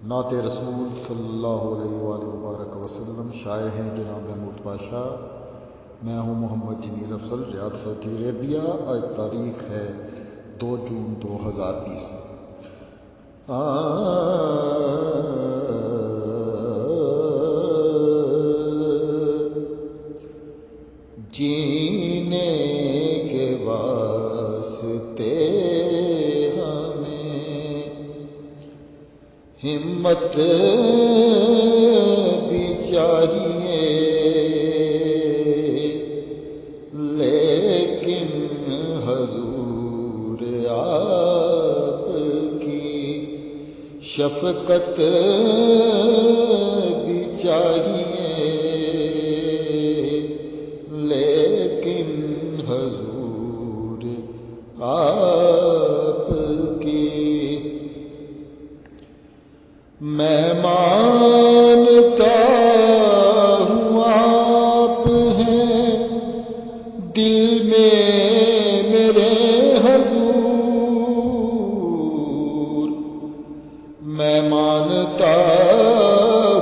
نعت رسول صلی اللہ علیہ وآلہ وبارک وسلم۔ شاعر ہیں جناب محمود پاشا۔ میں ہوں محمد جمیل افضل، ریاض سعودی عربیہ۔ آج تاریخ ہے 2 جون 2020۔ جینے کے واسطے ہمیں ہمت بھی چاہیے، لیکن حضور آپ کی شفقت بھی چاہیے، لیکن حضور آپ کی میں مانتا ہوں آپ ہیں دل میں میرے حضور، میں مانتا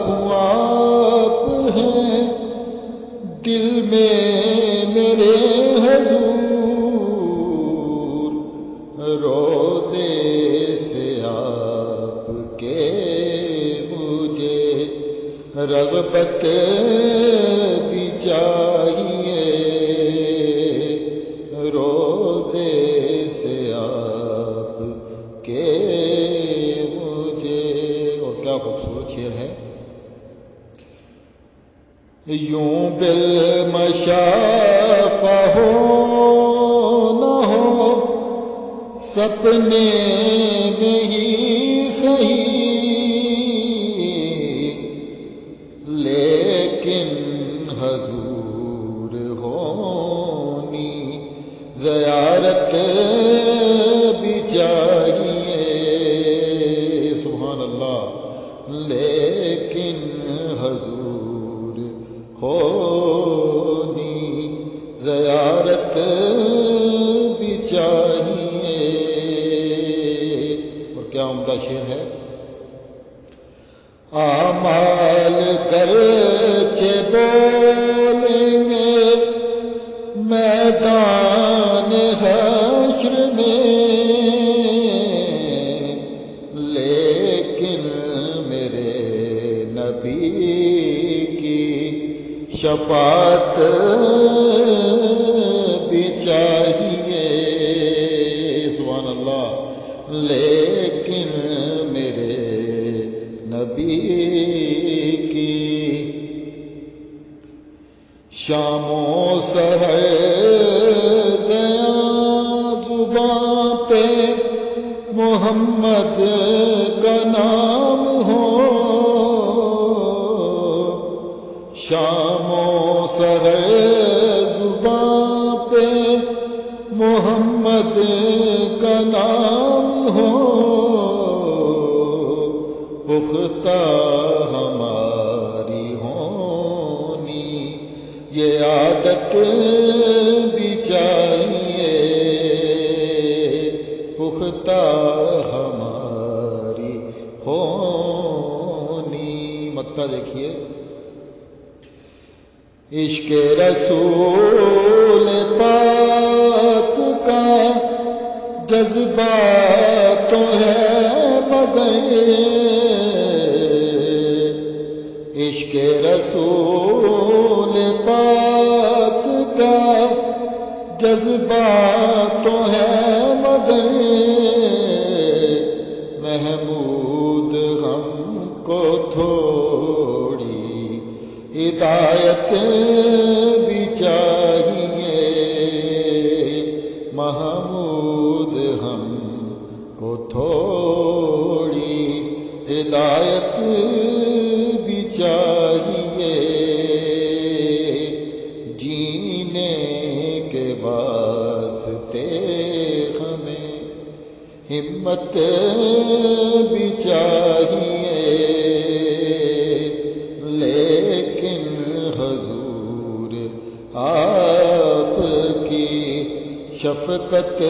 ہوں آپ ہیں دل میں میرے حضور، روزے سے آپ کے مجھے رغبت بھی چاہیے، روزے سے آپ کے مجھے۔ اور کیا خوبصورت شعر ہے۔ یوں بالمشافہ ہو نہ ہو سپنے میں ہی صحیح، لیکن حضور ہونی زیارت بھی چاہیے، سبحان اللہ، لیکن حضور ہونی زیارت بھی چاہیے۔ اور کیا عمدہ شعر ہے۔ اعمال گرچہ بولیں گے میدان حشر میں، لیکن میرے نبی کی شفاعت بھی چاہیے، سبحان اللہ، لیکن میرے نبی کی شام و سحر زباں پہ محمد کا نام ہو، شام و سحر زباں پہ محمد کا نام ہو، پختہ ہماری ہونی یہ عادت بھی چاہیے، پختہ ہماری ہونی۔ مکہ دیکھیے۔ عشق رسول پاک کا جذبہ تو ہے مگر، عشق رسول پاک کا جذبہ تو ہے مگر، محمود ہم کو تھوڑی ہدایت بھی چاہیے، محمود ہم کو تھوڑی ہدایت بھی چاہیے، جینے کے واسطے ہمیں ہمت بھی چاہیے، لیکن حضور آپ کی شفقت